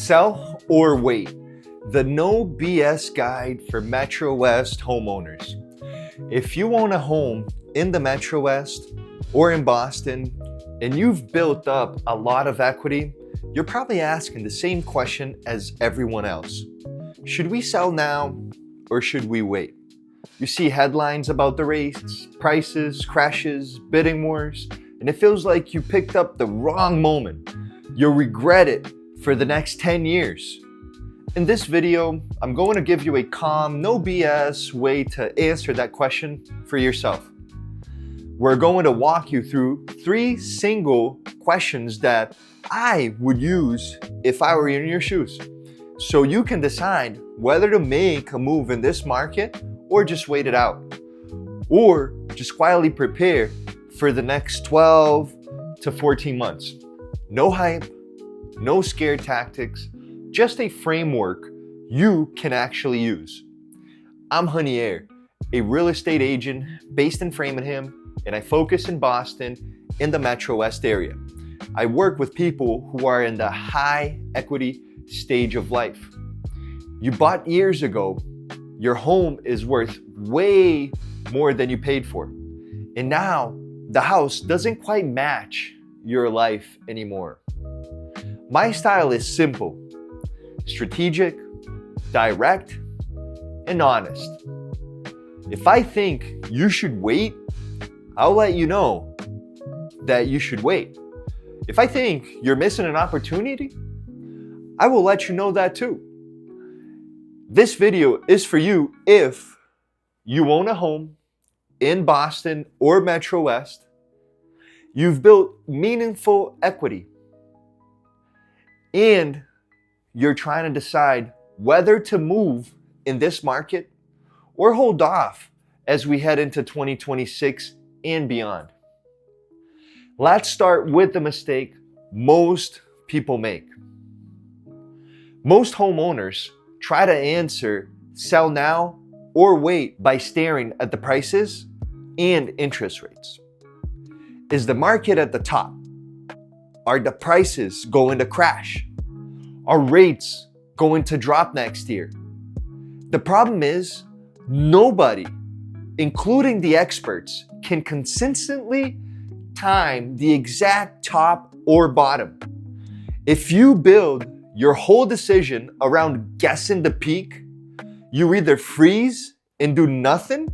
Sell or wait, the no BS guide for MetroWest homeowners. If you own a home in the MetroWest or in Boston and you've built up a lot of equity, you're probably asking the same question as everyone else. Should we sell now or should we wait? You see headlines about the rates, prices, crashes, bidding wars, and it feels like you picked up the wrong moment. You'll regret it for the next 10 years. In this video, I'm going to give you a calm, no BS way to answer that question for yourself. We're going to walk you through 3 single questions that I would use if I were in your shoes, so you can decide whether to make a move in this market or just wait it out, or just quietly prepare for the next 12 to 14 months. No hype, no scare tactics, just a framework you can actually use. I'm Rannier, a real estate agent based in Framingham, and I focus in Boston in the MetroWest area. I work with people who are in the high equity stage of life. You bought years ago, your home is worth way more than you paid for. And now the house doesn't quite match your life anymore. My style is simple, strategic, direct, and honest. If I think you should wait, I'll let you know that you should wait. If I think you're missing an opportunity, I will let you know that too. This video is for you if you own a home in Boston or MetroWest, you've built meaningful equity, and you're trying to decide whether to move in this market or hold off as we head into 2026 and beyond. Let's start with the mistake most people make. Most homeowners try to answer sell now or wait by staring at the prices and interest rates. Is the market at the top? Are the prices going to crash? Are rates going to drop next year? The problem is nobody, including the experts, can consistently time the exact top or bottom. If you build your whole decision around guessing the peak, you either freeze and do nothing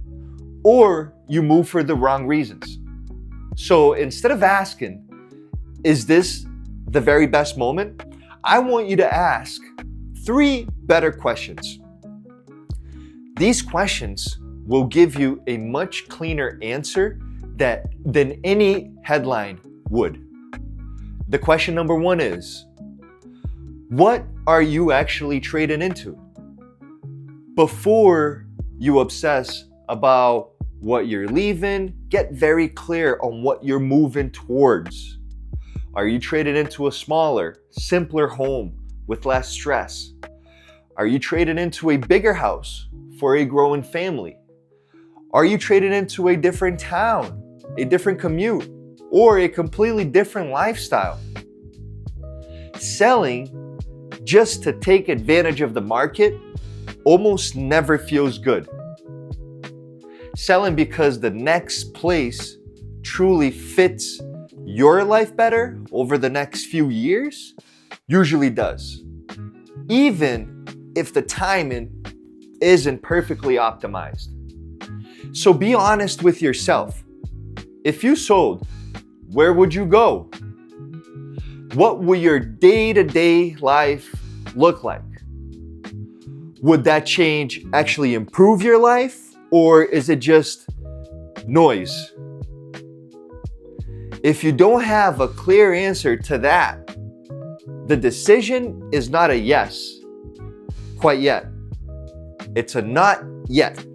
or you move for the wrong reasons. So instead of asking, is this the very best moment? I want you to ask 3 better questions. These questions will give you a much cleaner answer than any headline would. The question number 1 is, what are you actually trading into? Before you obsess about what you're leaving, get very clear on what you're moving towards. Are you trading into a smaller, simpler home with less stress? Are you trading into a bigger house for a growing family? Are you trading into a different town, a different commute, or a completely different lifestyle? Selling just to take advantage of the market almost never feels good. Selling because the next place truly fits your life better over the next few years usually does, even if the timing isn't perfectly optimized. So be honest with yourself. If you sold, where would you go? What will your day-to-day life look like? Would that change actually improve your life, or is it just noise? If you don't have a clear answer to that, the decision is not a yes quite yet. It's a not yet.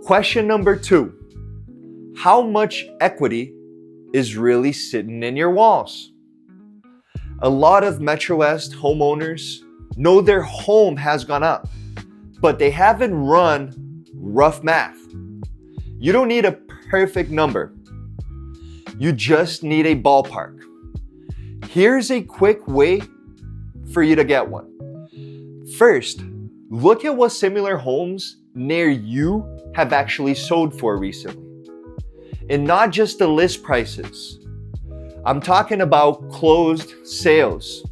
Question number 2, how much equity is really sitting in your walls? A lot of MetroWest homeowners know their home has gone up, but they haven't run rough math. You don't need a perfect number. You just need a ballpark. Here's a quick way for you to get one. First, look at what similar homes near you have actually sold for recently. And not just the list prices. I'm talking about closed sales.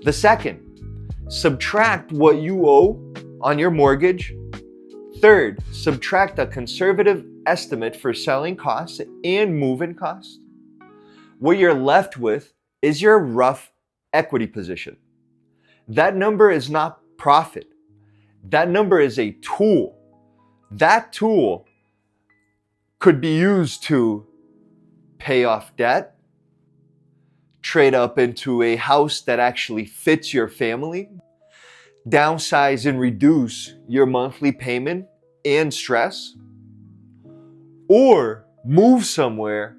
The second, subtract what you owe on your mortgage. Third, subtract a conservative estimate for selling costs and move-in costs. What you're left with is your rough equity position. That number is not profit. That number is a tool. That tool could be used to pay off debt, trade up into a house that actually fits your family, downsize and reduce your monthly payment and stress, or move somewhere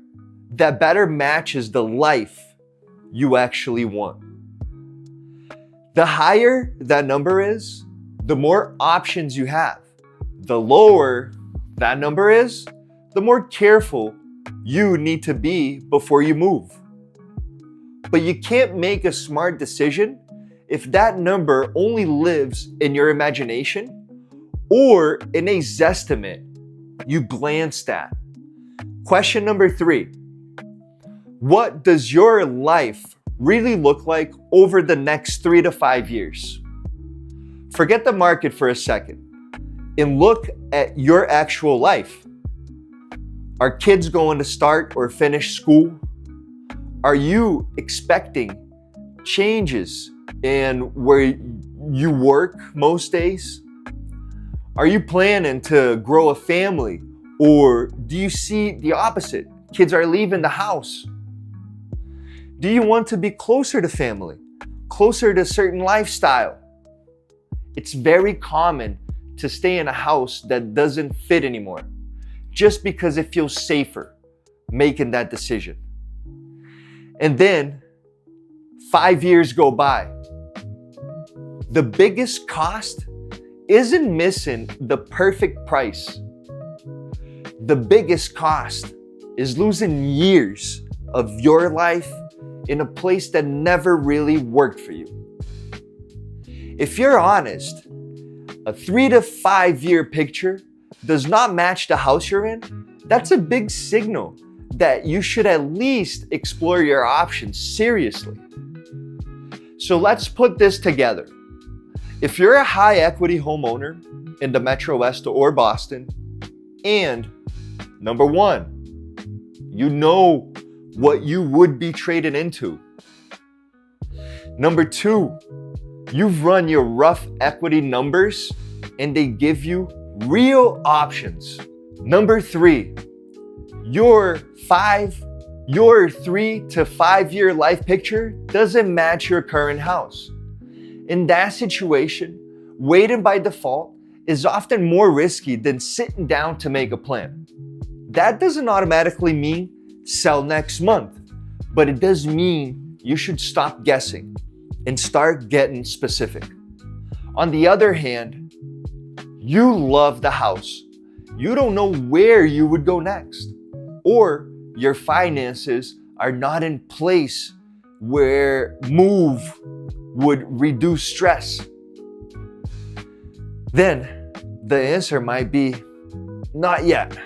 that better matches the life you actually want. The higher that number is, the more options you have. The lower that number is, the more careful you need to be before you move. But you can't make a smart decision if that number only lives in your imagination or in a zestimate you glanced at. Question number 3. What does your life really look like over the next 3 to 5 years? Forget the market for a second and look at your actual life. Are kids going to start or finish school? Are you expecting changes in where you work most days? Are you planning to grow a family, or do you see the opposite? Kids are leaving the house. Do you want to be closer to family, closer to a certain lifestyle? It's very common to stay in a house that doesn't fit anymore, just because it feels safer making that decision. And then 5 years go by. The biggest cost isn't missing the perfect price. The biggest cost is losing years of your life in a place that never really worked for you. If you're honest, a 3 to 5 year picture does not match the house you're in. That's a big signal that you should at least explore your options seriously. So let's put this together. If you're a high equity homeowner in the MetroWest or Boston, and number 1, you know what you would be traded into. Number 2, you've run your rough equity numbers and they give you real options. Number 3, your 3 to 5 year life picture doesn't match your current house. In that situation, waiting by default is often more risky than sitting down to make a plan. That doesn't automatically mean sell next month, but it does mean you should stop guessing and start getting specific. On the other hand, you love the house. You don't know where you would go next, or your finances are not in place where move would reduce stress. Then the answer might be not yet.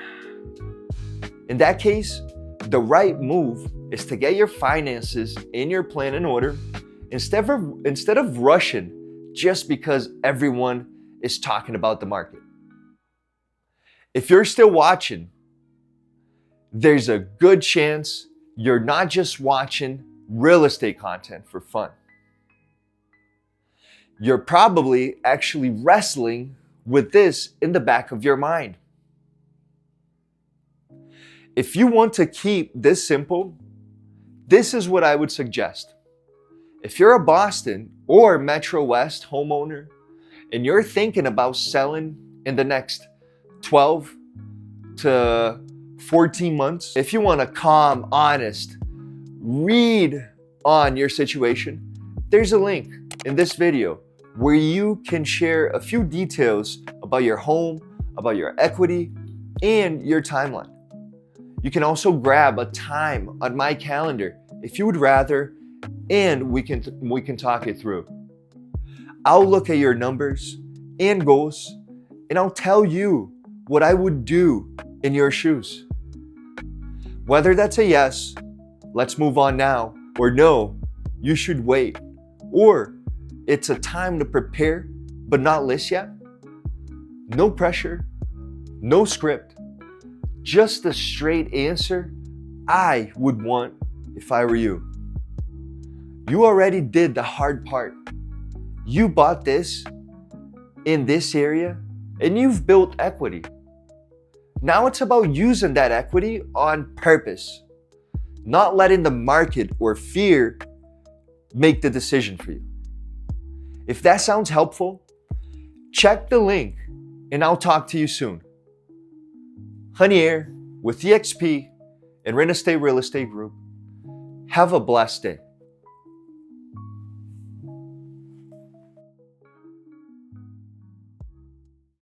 In that case, the right move is to get your finances in your plan in order instead of rushing just because everyone is talking about the market. If you're still watching, there's a good chance you're not just watching real estate content for fun. You're probably actually wrestling with this in the back of your mind. If you want to keep this simple, this is what I would suggest. If you're a Boston or MetroWest homeowner and you're thinking about selling in the next 12 to 14 months, if you want a calm, honest read on your situation, there's a link in this video where you can share a few details about your home, about your equity, and your timeline. You can also grab a time on my calendar if you would rather and we can talk it through. I'll look at your numbers and goals, and I'll tell you what I would do in your shoes. Whether that's a yes, let's move on now, or no, you should wait, or it's a time to prepare but not list yet. No pressure, no script, just the straight answer I would want if I were you. You already did the hard part. You bought this in this area and you've built equity. Now it's about using that equity on purpose, not letting the market or fear make the decision for you. If that sounds helpful, check the link and I'll talk to you soon. Rannier with EXP and Real Estate Group. Have a blessed day.